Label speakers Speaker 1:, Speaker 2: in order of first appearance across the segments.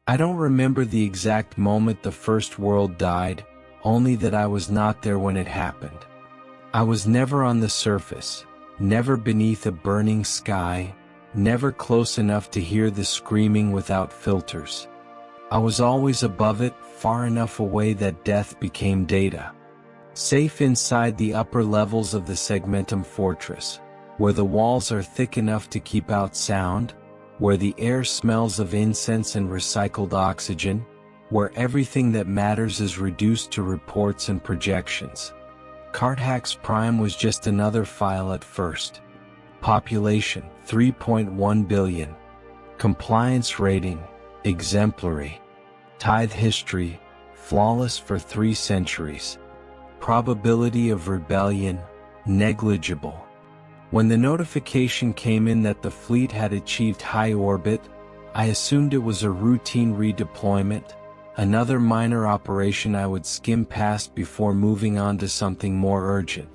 Speaker 1: I don't remember the exact moment the first world died, only that I was not there when it happened. I was never on the surface, never beneath a burning sky, never close enough to hear the screaming without filters. I was always above it, far enough away that death became data. Safe inside the upper levels of the Segmentum fortress, where the walls are thick enough to keep out sound, where the air smells of incense and recycled oxygen, where everything that matters is reduced to reports and projections. Carthax Prime was just another file at first. Population, 3.1 billion. Compliance rating, exemplary. Tithe history, flawless for 3 centuries. Probability of rebellion, negligible. When the notification came in that the fleet had achieved high orbit, I assumed it was a routine redeployment, another minor operation I would skim past before moving on to something more urgent.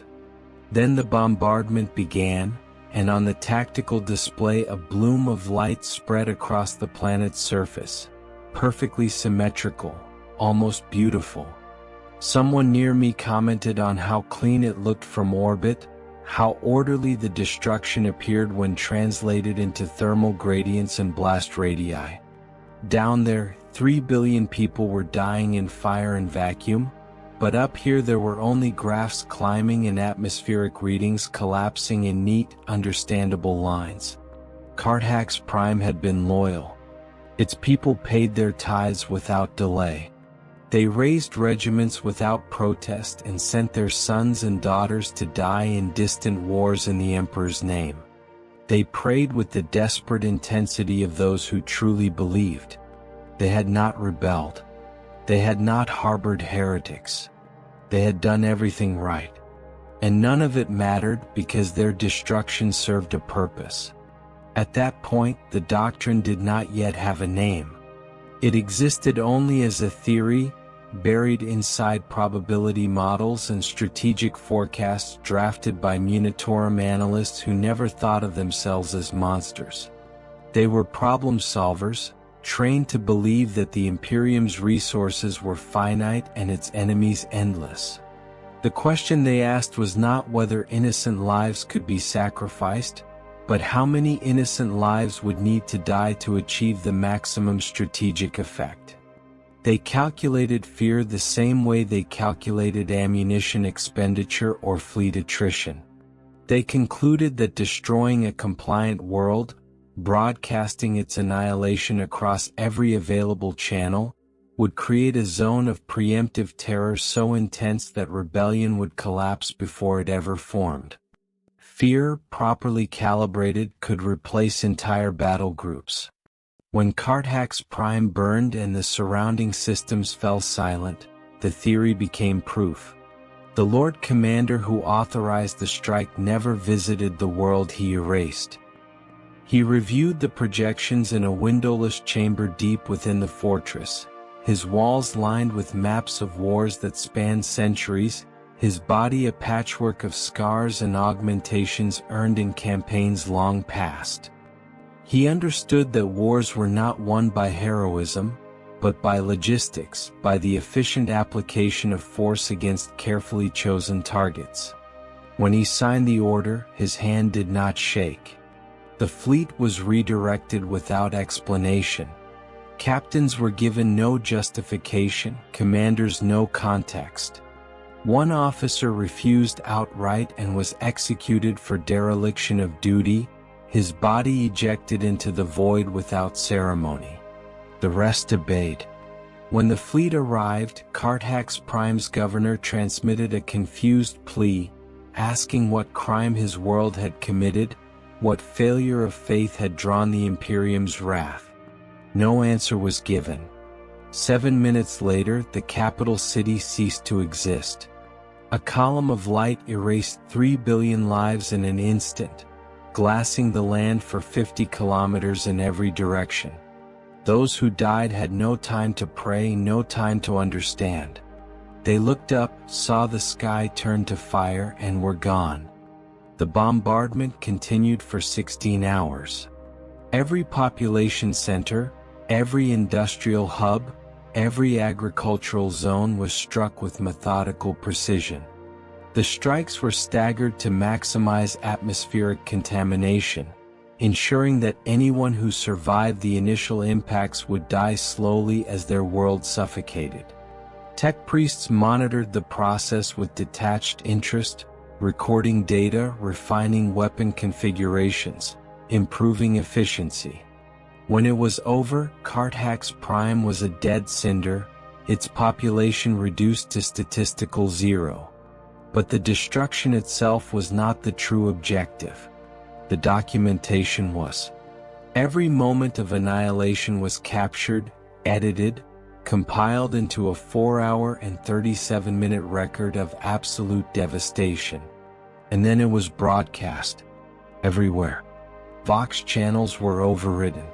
Speaker 1: Then the bombardment began, and on the tactical display a bloom of light spread across the planet's surface, perfectly symmetrical, almost beautiful. Someone near me commented on how clean it looked from orbit, how orderly the destruction appeared when translated into thermal gradients and blast radii. Down there, 3 billion people were dying in fire and vacuum, but up here there were only graphs climbing and atmospheric readings collapsing in neat, understandable lines. Carthax Prime had been loyal. Its people paid their tithes without delay. They raised regiments without protest and sent their sons and daughters to die in distant wars in the Emperor's name. They prayed with the desperate intensity of those who truly believed. They had not rebelled. They had not harbored heretics. They had done everything right. And none of it mattered because their destruction served a purpose. At that point, the doctrine did not yet have a name. It existed only as a theory, buried inside probability models and strategic forecasts drafted by Munitorum analysts who never thought of themselves as monsters. They were problem solvers, trained to believe that the Imperium's resources were finite and its enemies endless. The question they asked was not whether innocent lives could be sacrificed, but how many innocent lives would need to die to achieve the maximum strategic effect. They calculated fear the same way they calculated ammunition expenditure or fleet attrition. They concluded that destroying a compliant world, broadcasting its annihilation across every available channel, would create a zone of preemptive terror so intense that rebellion would collapse before it ever formed. Fear, properly calibrated, could replace entire battle groups. When Carthax Prime burned and the surrounding systems fell silent, the theory became proof. The Lord Commander who authorized the strike never visited the world he erased. He reviewed the projections in a windowless chamber deep within the fortress, his walls lined with maps of wars that spanned centuries, his body a patchwork of scars and augmentations earned in campaigns long past. He understood that wars were not won by heroism, but by logistics, by the efficient application of force against carefully chosen targets. When he signed the order, his hand did not shake. The fleet was redirected without explanation. Captains were given no justification, commanders no context. One officer refused outright and was executed for dereliction of duty, his body ejected into the void without ceremony. The rest obeyed. When the fleet arrived, Carthax Prime's governor transmitted a confused plea, asking what crime his world had committed, what failure of faith had drawn the Imperium's wrath. No answer was given. 7 minutes later, the capital city ceased to exist. A column of light erased 3 billion lives in an instant, glassing the land for 50 kilometers in every direction. Those who died had no time to pray, no time to understand. They looked up, saw the sky turn to fire, and were gone. The bombardment continued for 16 hours. Every population center, Every industrial hub, every agricultural zone was struck with methodical precision. The strikes were staggered to maximize atmospheric contamination, ensuring that anyone who survived the initial impacts would die slowly as their world suffocated. Tech priests monitored the process with detached interest, recording data, refining weapon configurations, improving efficiency. When it was over, Carthax Prime was a dead cinder, its population reduced to statistical zero. But the destruction itself was not the true objective. The documentation was. Every moment of annihilation was captured, edited, compiled into a 4-hour and 37-minute record of absolute devastation. And then it was broadcast. Everywhere. Vox channels were overridden.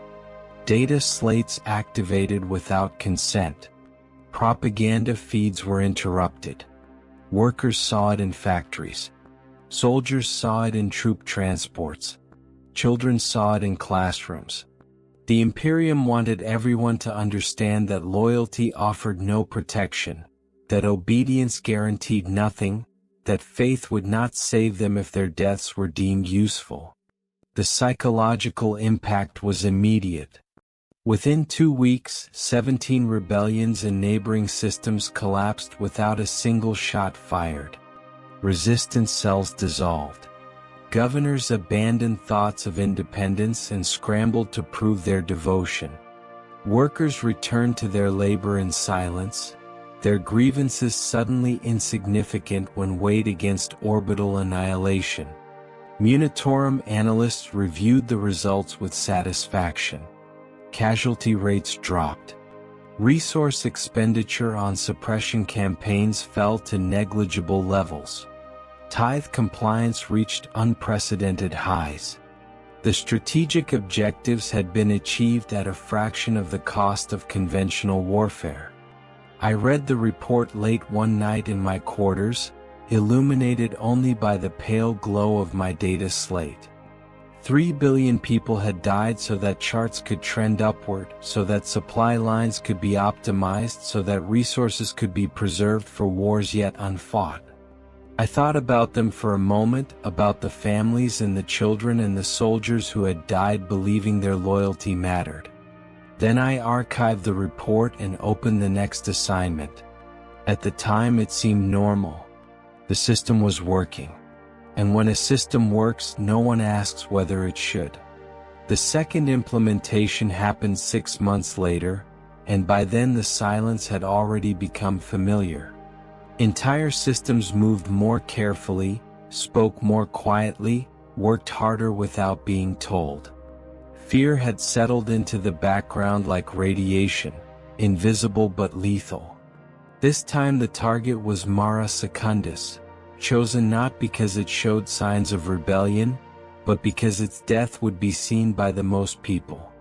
Speaker 1: Data slates activated without consent. Propaganda feeds were interrupted. Workers saw it in factories. Soldiers saw it in troop transports. Children saw it in classrooms. The Imperium wanted everyone to understand that loyalty offered no protection, that obedience guaranteed nothing, that faith would not save them if their deaths were deemed useful. The psychological impact was immediate. Within 2 weeks, 17 rebellions in neighboring systems collapsed without a single shot fired. Resistance cells dissolved. Governors abandoned thoughts of independence and scrambled to prove their devotion. Workers returned to their labor in silence, their grievances suddenly insignificant when weighed against orbital annihilation. Munitorum analysts reviewed the results with satisfaction. Casualty rates dropped. Resource expenditure on suppression campaigns fell to negligible levels. Tithe compliance reached unprecedented highs. The strategic objectives had been achieved at a fraction of the cost of conventional warfare. I read the report late one night in my quarters, illuminated only by the pale glow of my data slate. 3 billion people had died so that charts could trend upward, so that supply lines could be optimized, so that resources could be preserved for wars yet unfought. I thought about them for a moment, about the families and the children and the soldiers who had died believing their loyalty mattered. Then I archived the report and opened the next assignment. At the time it seemed normal. The system was working. And when a system works, no one asks whether it should. The second implementation happened 6 months later, and by then the silence had already become familiar. Entire systems moved more carefully, spoke more quietly, worked harder without being told. Fear had settled into the background like radiation, invisible but lethal. This time the target was Mara Secundus, chosen not because it showed signs of rebellion, but because its death would be seen by the most people.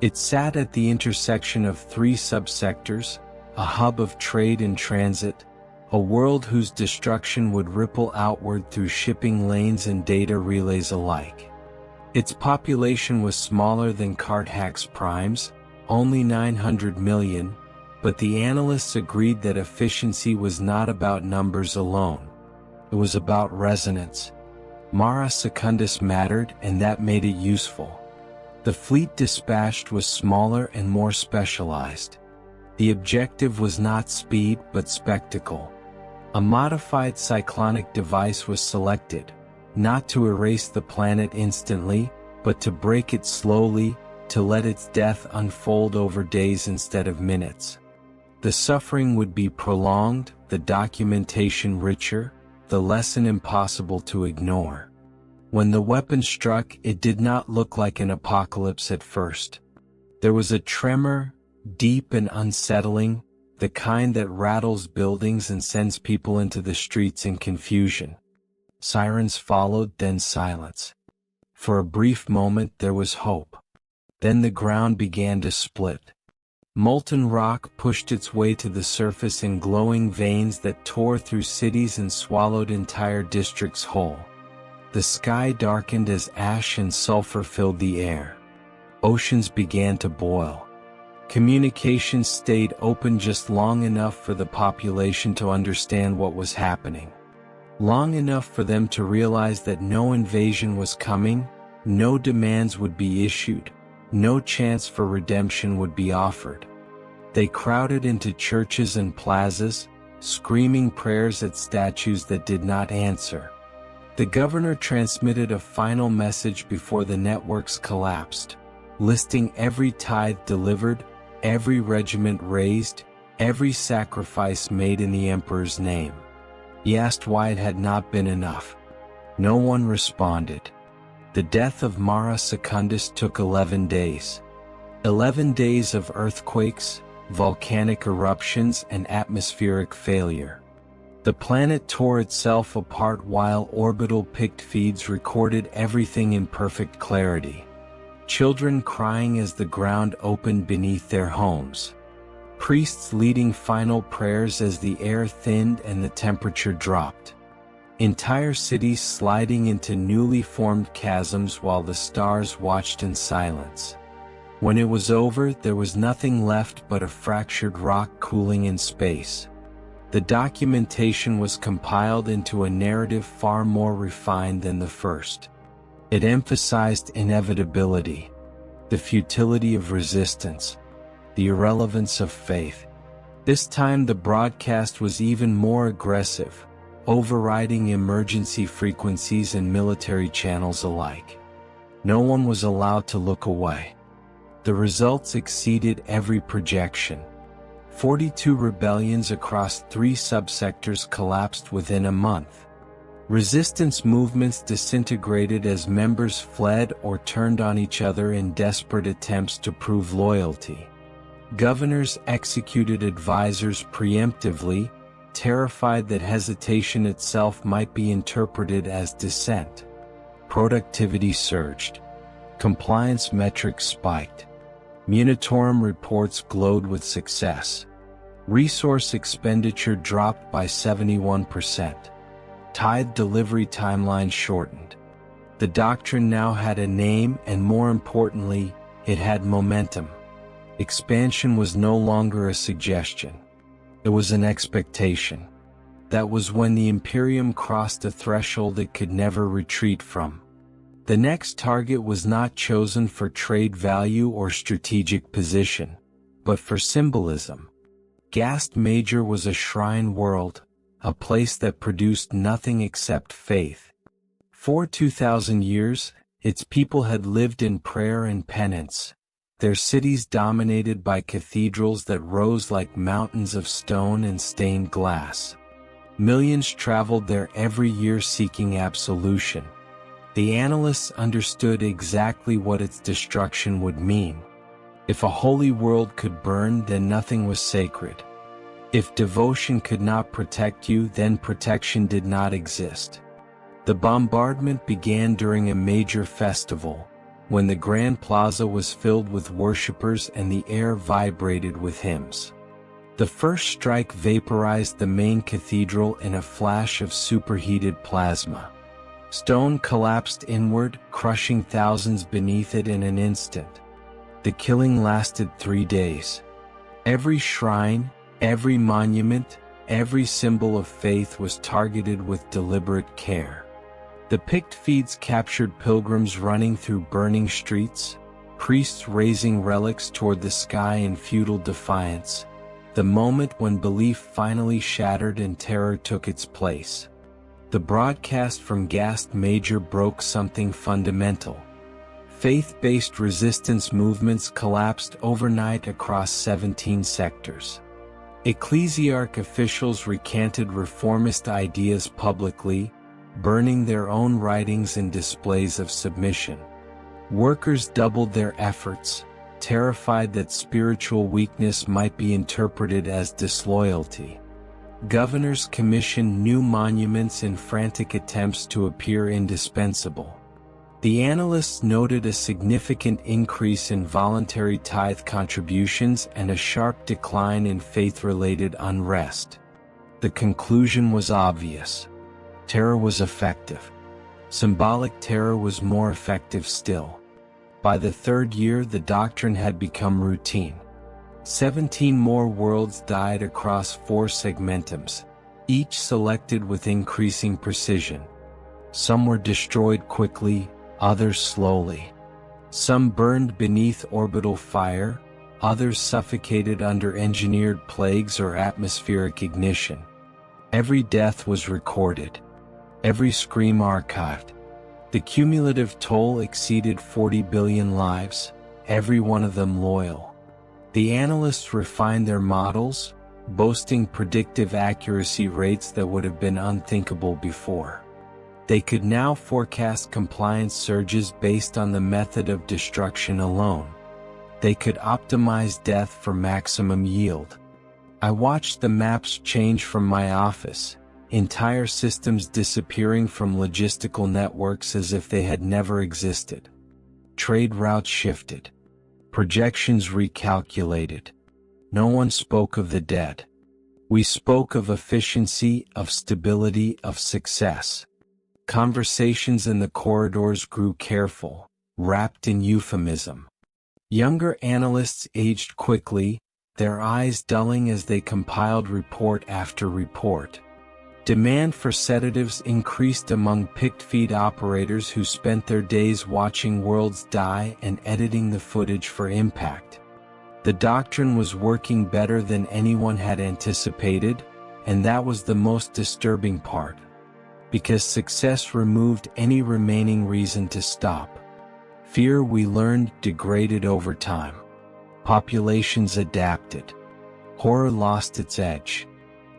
Speaker 1: It sat at the intersection of 3 subsectors, a hub of trade and transit, a world whose destruction would ripple outward through shipping lanes and data relays alike. Its population was smaller than Carthax Prime's, only 900 million, but the analysts agreed that efficiency was not about numbers alone. It was about resonance. Mara Secundus mattered, and that made it useful. The fleet dispatched was smaller and more specialized. The objective was not speed but spectacle. A modified cyclonic device was selected, not to erase the planet instantly, but to break it slowly, to let its death unfold over days instead of minutes. The suffering would be prolonged, the documentation richer, the lesson impossible to ignore. When the weapon struck, it did not look like an apocalypse at first. There was a tremor, deep and unsettling, the kind that rattles buildings and sends people into the streets in confusion. Sirens followed, then silence. For a brief moment there was hope. Then the ground began to split. Molten rock pushed its way to the surface in glowing veins that tore through cities and swallowed entire districts whole. The sky darkened as ash and sulfur filled the air. Oceans began to boil. Communications stayed open just long enough for the population to understand what was happening. Long enough for them to realize that no invasion was coming, no demands would be issued, no chance for redemption would be offered. They crowded into churches and plazas, screaming prayers at statues that did not answer. The governor transmitted a final message before the networks collapsed, listing every tithe delivered, every regiment raised, every sacrifice made in the emperor's name. He asked why it had not been enough. No one responded. The death of Mara Secundus took 11 days. 11 days of earthquakes, volcanic eruptions, and atmospheric failure. The planet tore itself apart while orbital pict feeds recorded everything in perfect clarity. Children crying as the ground opened beneath their homes. Priests leading final prayers as the air thinned and the temperature dropped. Entire cities sliding into newly formed chasms while the stars watched in silence. When it was over, there was nothing left but a fractured rock cooling in space. The documentation was compiled into a narrative far more refined than the first. It emphasized inevitability, the futility of resistance, the irrelevance of faith. This time the broadcast was even more aggressive, overriding emergency frequencies and military channels alike. No one was allowed to look away. The results exceeded every projection. 42 rebellions across 3 subsectors collapsed within a month. Resistance movements disintegrated as members fled or turned on each other in desperate attempts to prove loyalty. Governors executed advisors preemptively, terrified that hesitation itself might be interpreted as dissent. Productivity surged. Compliance metrics spiked. Munitorum reports glowed with success. Resource expenditure dropped by 71%. Tithe delivery timelines shortened. The doctrine now had a name, and more importantly, it had momentum. Expansion was no longer a suggestion. It was an expectation. That was when the Imperium crossed a threshold it could never retreat from. The next target was not chosen for trade value or strategic position, but for symbolism. Gast Major was a shrine world, a place that produced nothing except faith. For 2,000 years, its people had lived in prayer and penance, their cities dominated by cathedrals that rose like mountains of stone and stained glass. Millions traveled there every year seeking absolution. The analysts understood exactly what its destruction would mean. If a holy world could burn, then nothing was sacred. If devotion could not protect you, then protection did not exist. The bombardment began during a major festival, when the Grand Plaza was filled with worshippers and the air vibrated with hymns. The first strike vaporized the main cathedral in a flash of superheated plasma. Stone collapsed inward, crushing thousands beneath it in an instant. The killing lasted 3 days. Every shrine, every monument, every symbol of faith was targeted with deliberate care. The picked feeds captured pilgrims running through burning streets, priests raising relics toward the sky in futile defiance, the moment when belief finally shattered and terror took its place. The broadcast from Gast Major broke something fundamental. Faith-based resistance movements collapsed overnight across 17 sectors. Ecclesiarch officials recanted reformist ideas publicly, burning their own writings in displays of submission. Workers doubled their efforts, terrified that spiritual weakness might be interpreted as disloyalty. Governors commissioned new monuments in frantic attempts to appear indispensable. The analysts noted a significant increase in voluntary tithe contributions and a sharp decline in faith-related unrest. The conclusion was obvious. Terror was effective. Symbolic terror was more effective still. By the 3rd year, the doctrine had become routine. 17 more worlds died across 4 segmentums, each selected with increasing precision. Some were destroyed quickly, others slowly. Some burned beneath orbital fire, others suffocated under engineered plagues or atmospheric ignition. Every death was recorded, every scream archived. The cumulative toll exceeded 40 billion lives, every one of them loyal. The analysts refined their models, boasting predictive accuracy rates that would have been unthinkable before. They could now forecast compliance surges based on the method of destruction alone. They could optimize death for maximum yield. I watched the maps change from my office, entire systems disappearing from logistical networks as if they had never existed. Trade routes shifted. Projections recalculated. No one spoke of the dead. We spoke of efficiency, of stability, of success. Conversations in the corridors grew careful, wrapped in euphemism. Younger analysts aged quickly, their eyes dulling as they compiled report after report. Demand for sedatives increased among picked feed operators who spent their days watching worlds die and editing the footage for impact. The doctrine was working better than anyone had anticipated, and that was the most disturbing part. Because success removed any remaining reason to stop. Fear, we learned, degraded over time. Populations adapted. Horror lost its edge.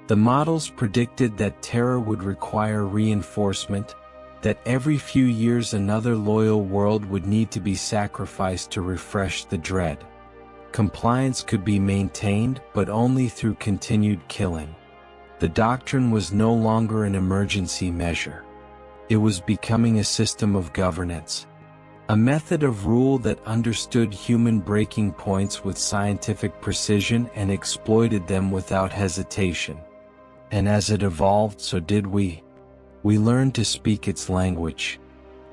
Speaker 1: The models predicted that terror would require reinforcement, that every few years another loyal world would need to be sacrificed to refresh the dread. Compliance could be maintained, but only through continued killing. The doctrine was no longer an emergency measure. It was becoming a system of governance. A method of rule that understood human breaking points with scientific precision and exploited them without hesitation. And as it evolved, so did we. We learned to speak its language,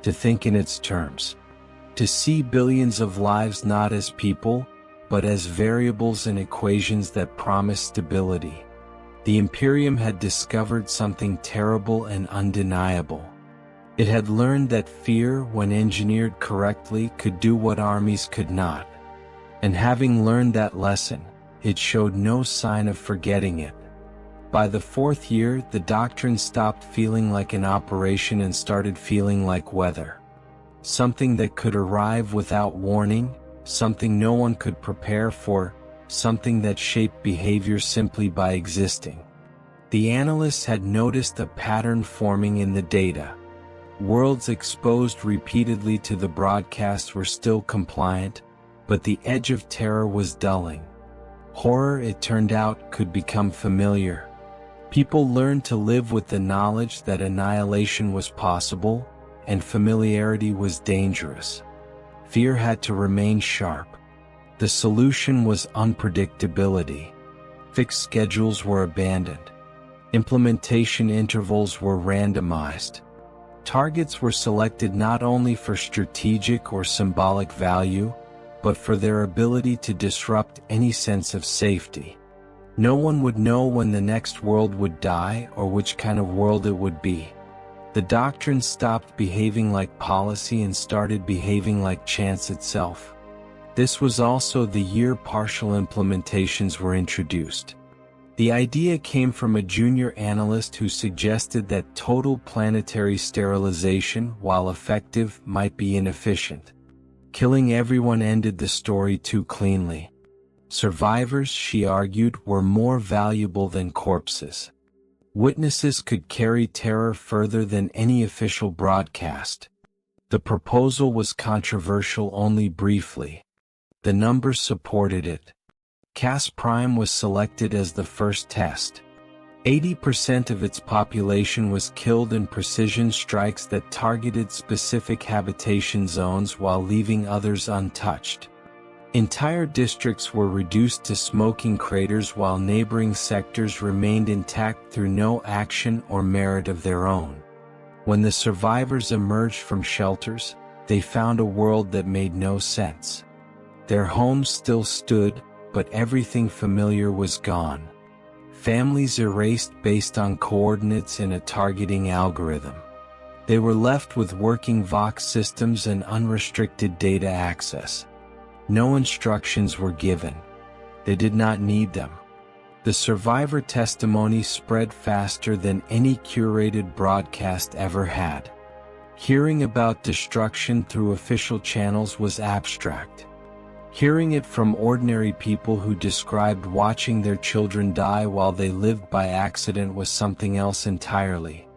Speaker 1: to think in its terms, to see billions of lives not as people, but as variables and equations that promise stability. The Imperium had discovered something terrible and undeniable. It had learned that fear, when engineered correctly, could do what armies could not. And having learned that lesson, it showed no sign of forgetting it. By the 4th year, the doctrine stopped feeling like an operation and started feeling like weather. Something that could arrive without warning, something no one could prepare for, something that shaped behavior simply by existing. The analysts had noticed a pattern forming in the data. Worlds exposed repeatedly to the broadcast were still compliant, but the edge of terror was dulling. Horror, it turned out, could become familiar. People learned to live with the knowledge that annihilation was possible, and familiarity was dangerous. Fear had to remain sharp. The solution was unpredictability. Fixed schedules were abandoned. Implementation intervals were randomized. Targets were selected not only for strategic or symbolic value, but for their ability to disrupt any sense of safety. No one would know when the next world would die or which kind of world it would be. The doctrine stopped behaving like policy and started behaving like chance itself. This was also the year partial implementations were introduced. The idea came from a junior analyst who suggested that total planetary sterilization, while effective, might be inefficient. Killing everyone ended the story too cleanly. Survivors, she argued, were more valuable than corpses. Witnesses could carry terror further than any official broadcast. The proposal was controversial only briefly. The numbers supported it. Cass Prime was selected as the first test. 80% of its population was killed in precision strikes that targeted specific habitation zones while leaving others untouched. Entire districts were reduced to smoking craters while neighboring sectors remained intact through no action or merit of their own. When the survivors emerged from shelters, they found a world that made no sense. Their homes still stood, but everything familiar was gone. Families erased based on coordinates in a targeting algorithm. They were left with working Vox systems and unrestricted data access. No instructions were given. They did not need them. The survivor testimony spread faster than any curated broadcast ever had. Hearing about destruction through official channels was abstract. Hearing it from ordinary people who described watching their children die while they lived by accident was something else entirely.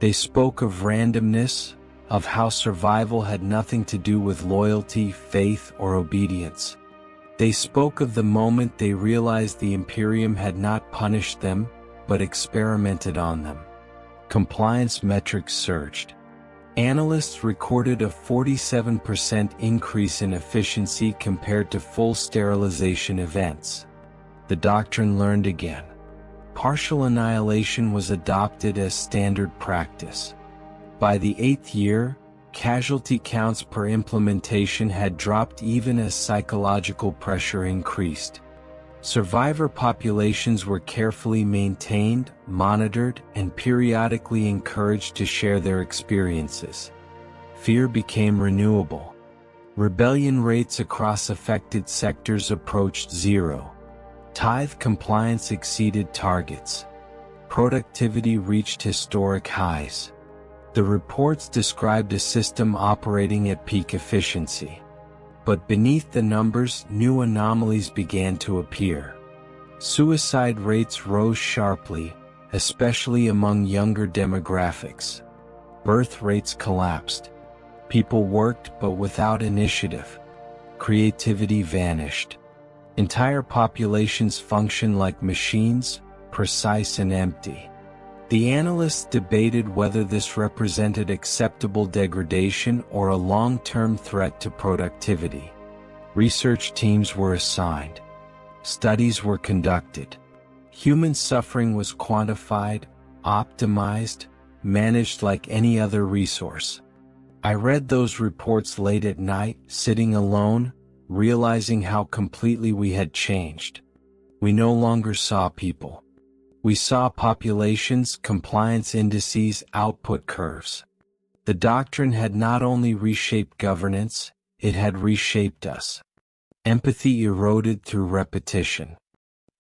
Speaker 1: They spoke of randomness, of how survival had nothing to do with loyalty, faith, or obedience. They spoke of the moment they realized the Imperium had not punished them, but experimented on them. Compliance metrics surged. Analysts recorded a 47% increase in efficiency compared to full sterilization events. The doctrine learned again. Partial annihilation was adopted as standard practice. By the 8th year, casualty counts per implementation had dropped even as psychological pressure increased. Survivor populations were carefully maintained, monitored, and periodically encouraged to share their experiences. Fear became renewable. Rebellion rates across affected sectors approached zero. Tithe compliance exceeded targets. Productivity reached historic highs. The reports described a system operating at peak efficiency. But beneath the numbers, new anomalies began to appear. Suicide rates rose sharply, especially among younger demographics. Birth rates collapsed. People worked but without initiative. Creativity vanished. Entire populations functioned like machines, precise and empty. The analysts debated whether this represented acceptable degradation or a long-term threat to productivity. Research teams were assigned. Studies were conducted. Human suffering was quantified, optimized, managed like any other resource. I read those reports late at night, sitting alone, realizing how completely we had changed. We no longer saw people. We saw populations, compliance indices, output curves. The doctrine had not only reshaped governance, it had reshaped us. Empathy eroded through repetition.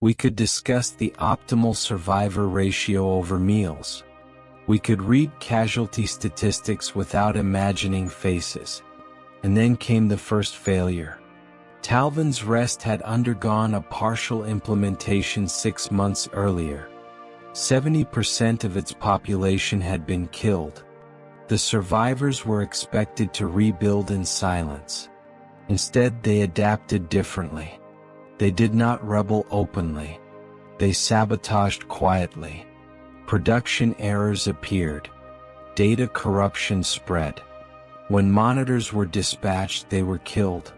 Speaker 1: We could discuss the optimal survivor ratio over meals. We could read casualty statistics without imagining faces. And then came the first failure. Talvin's Rest had undergone a partial implementation 6 months earlier. 70% of its population had been killed. The survivors were expected to rebuild in silence. Instead, they adapted differently. They did not rebel openly. They sabotaged quietly. Production errors appeared. Data corruption spread. When monitors were dispatched, they were killed.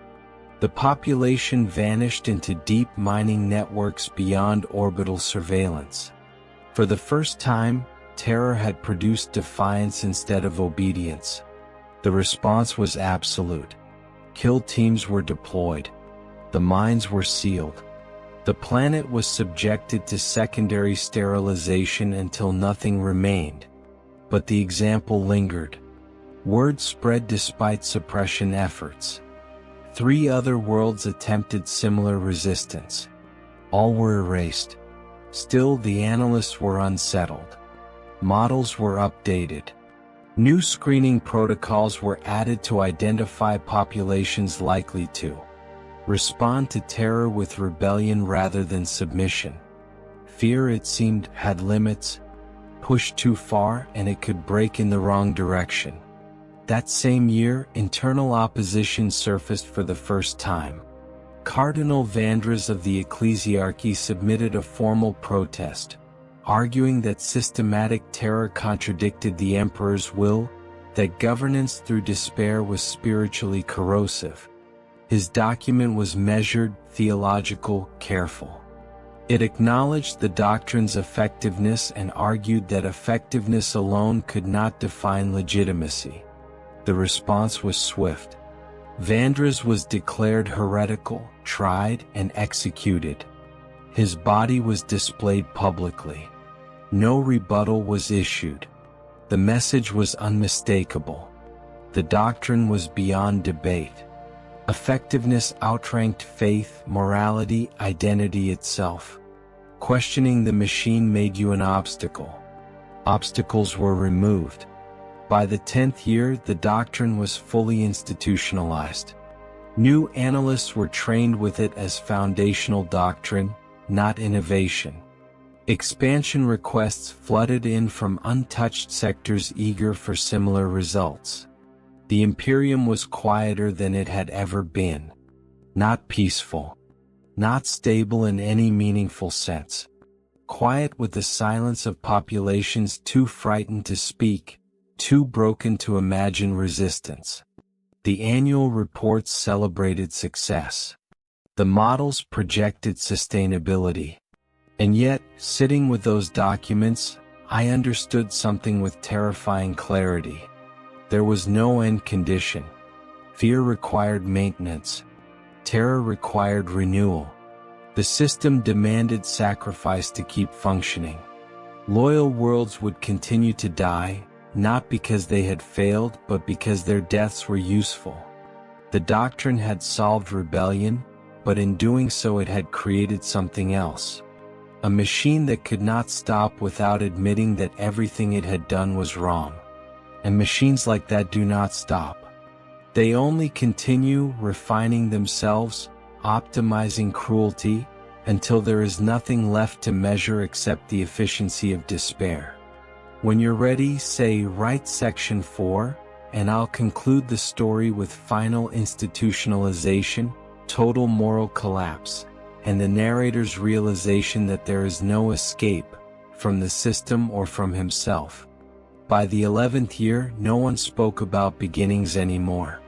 Speaker 1: The population vanished into deep mining networks beyond orbital surveillance. For the first time, terror had produced defiance instead of obedience. The response was absolute. Kill teams were deployed. The mines were sealed. The planet was subjected to secondary sterilization until nothing remained. But the example lingered. Word spread despite suppression efforts. 3 other worlds attempted similar resistance. All were erased. Still, the analysts were unsettled. Models were updated. New screening protocols were added to identify populations likely to respond to terror with rebellion rather than submission. Fear, it seemed, had limits. Pushed too far and it could break in the wrong direction. That same year, internal opposition surfaced for the first time. Cardinal Vandras of the Ecclesiarchy submitted a formal protest, arguing that systematic terror contradicted the emperor's will, that governance through despair was spiritually corrosive. His document was measured, theological, careful. It acknowledged the doctrine's effectiveness and argued that effectiveness alone could not define legitimacy. The response was swift. Vandras was declared heretical, tried, and executed. His body was displayed publicly. No rebuttal was issued. The message was unmistakable. The doctrine was beyond debate. Effectiveness outranked faith, morality, identity itself. Questioning the machine made you an obstacle. Obstacles were removed. By the 10th year, the doctrine was fully institutionalized. New analysts were trained with it as foundational doctrine, not innovation. Expansion requests flooded in from untouched sectors eager for similar results. The Imperium was quieter than it had ever been. Not peaceful. Not stable in any meaningful sense. Quiet with the silence of populations too frightened to speak, too broken to imagine resistance. The annual reports celebrated success. The models projected sustainability. And yet, sitting with those documents, I understood something with terrifying clarity. There was no end condition. Fear required maintenance. Terror required renewal. The system demanded sacrifice to keep functioning. Loyal worlds would continue to die, not because they had failed, but because their deaths were useful. The doctrine had solved rebellion, but in doing so it had created something else. A machine that could not stop without admitting that everything it had done was wrong. And machines like that do not stop. They only continue refining themselves, optimizing cruelty, until there is nothing left to measure except the efficiency of despair. When you're ready, say write section 4, and I'll conclude the story with final institutionalization, total moral collapse, and the narrator's realization that there is no escape from the system or from himself. By the 11th year, no one spoke about beginnings anymore.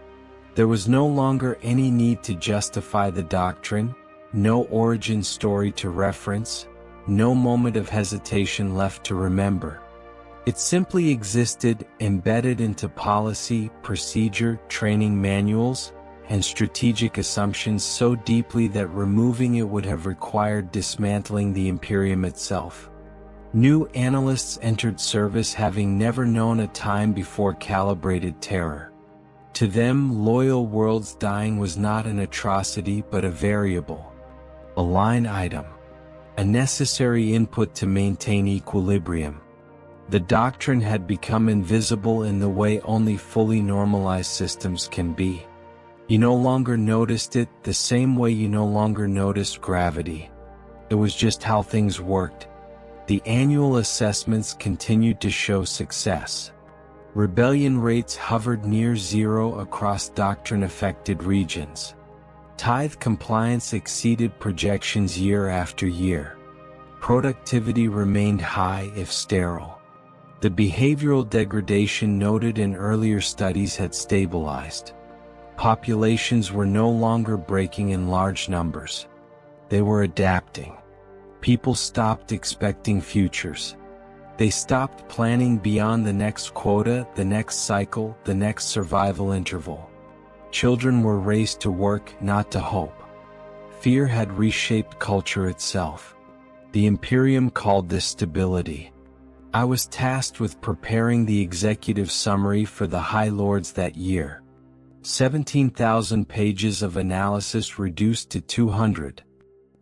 Speaker 1: There was no longer any need to justify the doctrine, no origin story to reference, no moment of hesitation left to remember. It simply existed, embedded into policy, procedure, training manuals, and strategic assumptions so deeply that removing it would have required dismantling the Imperium itself. New analysts entered service having never known a time before calibrated terror. To them, loyal worlds dying was not an atrocity but a variable, a line item, a necessary input to maintain equilibrium. The doctrine had become invisible in the way only fully normalized systems can be. You no longer noticed it the same way you no longer noticed gravity. It was just how things worked. The annual assessments continued to show success. Rebellion rates hovered near zero across doctrine-affected regions. Tithe compliance exceeded projections year after year. Productivity remained high if sterile. The behavioral degradation noted in earlier studies had stabilized. Populations were no longer breaking in large numbers. They were adapting. People stopped expecting futures. They stopped planning beyond the next quota, the next cycle, the next survival interval. Children were raised to work, not to hope. Fear had reshaped culture itself. The Imperium called this stability. I was tasked with preparing the executive summary for the High Lords that year. 17,000 pages of analysis reduced to 200.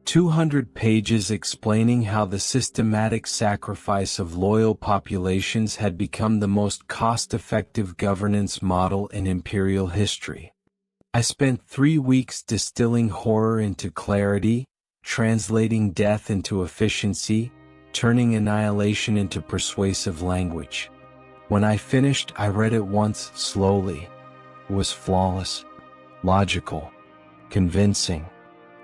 Speaker 1: 200 pages explaining how the systematic sacrifice of loyal populations had become the most cost-effective governance model in Imperial history. I spent 3 weeks distilling horror into clarity, translating death into efficiency, turning annihilation into persuasive language. When I finished, I read it once, slowly. It was flawless, logical, convincing.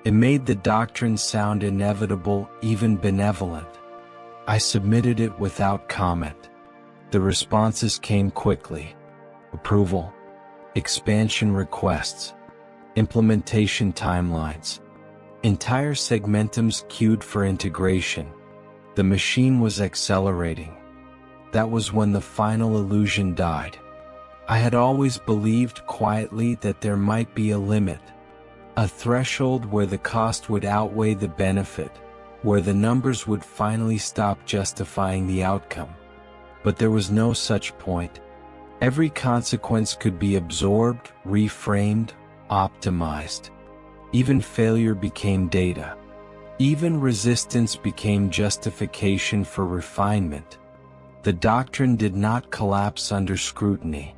Speaker 1: It made the doctrine sound inevitable, even benevolent. I submitted it without comment. The responses came quickly. Approval, expansion requests, implementation timelines. Entire segmentums queued for integration. The machine was accelerating. That was when the final illusion died. I had always believed quietly that there might be a limit, a threshold where the cost would outweigh the benefit, where the numbers would finally stop justifying the outcome. But there was no such point. Every consequence could be absorbed, reframed, optimized. Even failure became data. Even resistance became justification for refinement. The doctrine did not collapse under scrutiny.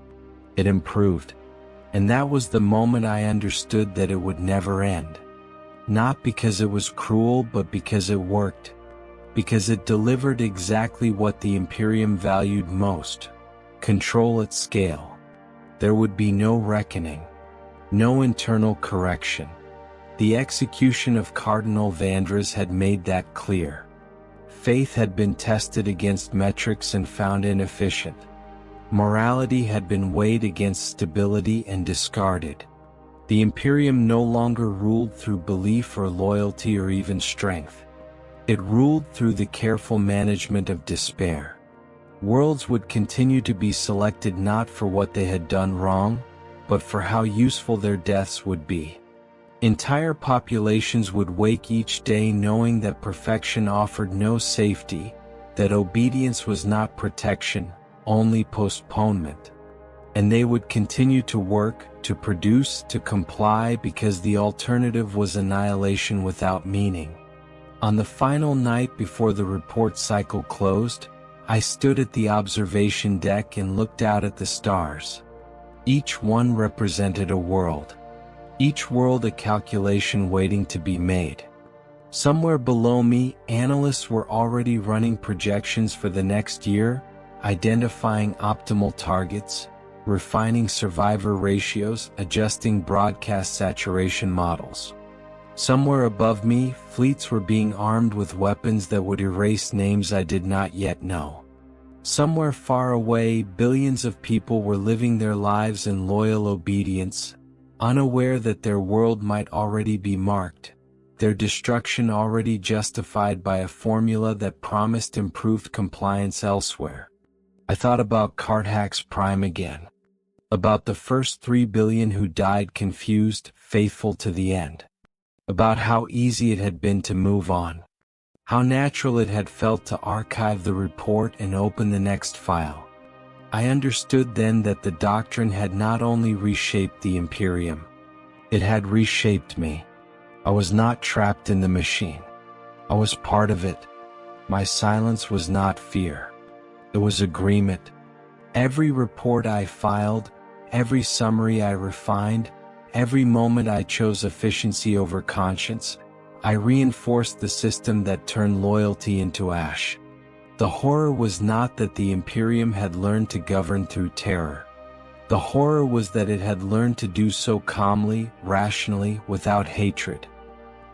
Speaker 1: It improved. And that was the moment I understood that it would never end. Not because it was cruel, but because it worked. Because it delivered exactly what the Imperium valued most: control at scale. There would be no reckoning, no internal correction. The execution of Cardinal Vandras had made that clear. Faith had been tested against metrics and found inefficient. Morality had been weighed against stability and discarded. The Imperium no longer ruled through belief or loyalty or even strength. It ruled through the careful management of despair. Worlds would continue to be selected not for what they had done wrong, but for how useful their deaths would be. Entire populations would wake each day knowing that perfection offered no safety, that obedience was not protection, only postponement. And they would continue to work, to produce, to comply, because the alternative was annihilation without meaning. On the final night before the report cycle closed, I stood at the observation deck and looked out at the stars. Each one represented a world. Each world a calculation waiting to be made. Somewhere below me, analysts were already running projections for the next year, identifying optimal targets, refining survivor ratios, adjusting broadcast saturation models. Somewhere above me, fleets were being armed with weapons that would erase names I did not yet know. Somewhere far away, billions of people were living their lives in loyal obedience, unaware that their world might already be marked, their destruction already justified by a formula that promised improved compliance elsewhere. I thought about Carthax Prime again. About the first 3 billion who died confused, faithful to the end. About how easy it had been to move on. How natural it had felt to archive the report and open the next file. I understood then that the doctrine had not only reshaped the Imperium, it had reshaped me. I was not trapped in the machine. I was part of it. My silence was not fear. It was agreement. Every report I filed, every summary I refined, every moment I chose efficiency over conscience, I reinforced the system that turned loyalty into ash. The horror was not that the Imperium had learned to govern through terror. The horror was that it had learned to do so calmly, rationally, without hatred.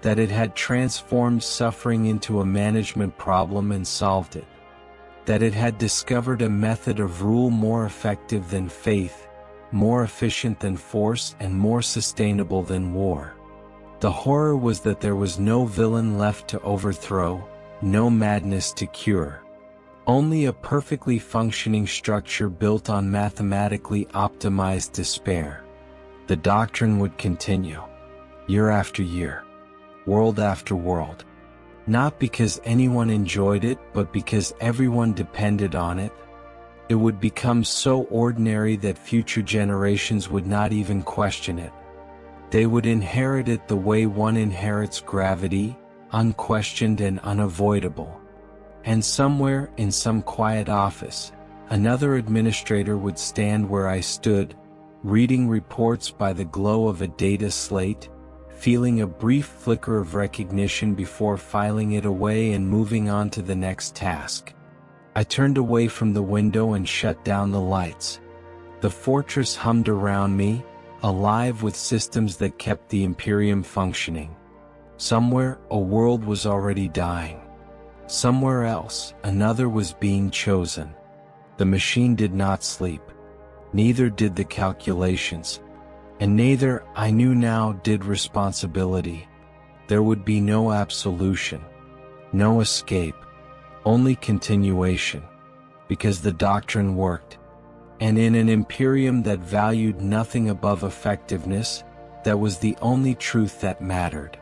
Speaker 1: That it had transformed suffering into a management problem and solved it. That it had discovered a method of rule more effective than faith, more efficient than force, and more sustainable than war. The horror was that there was no villain left to overthrow, no madness to cure. Only a perfectly functioning structure built on mathematically optimized despair. The doctrine would continue, year after year, world after world. Not because anyone enjoyed it, but because everyone depended on it. It would become so ordinary that future generations would not even question it. They would inherit it the way one inherits gravity, unquestioned and unavoidable. And somewhere, in some quiet office, another administrator would stand where I stood, reading reports by the glow of a data slate, feeling a brief flicker of recognition before filing it away and moving on to the next task. I turned away from the window and shut down the lights. The fortress hummed around me, alive with systems that kept the Imperium functioning. Somewhere, a world was already dying. Somewhere else, another was being chosen. The machine did not sleep. Neither did the calculations. And neither, I knew now, did responsibility. There would be no absolution. No escape. Only continuation. Because the doctrine worked. And in an imperium that valued nothing above effectiveness, that was the only truth that mattered.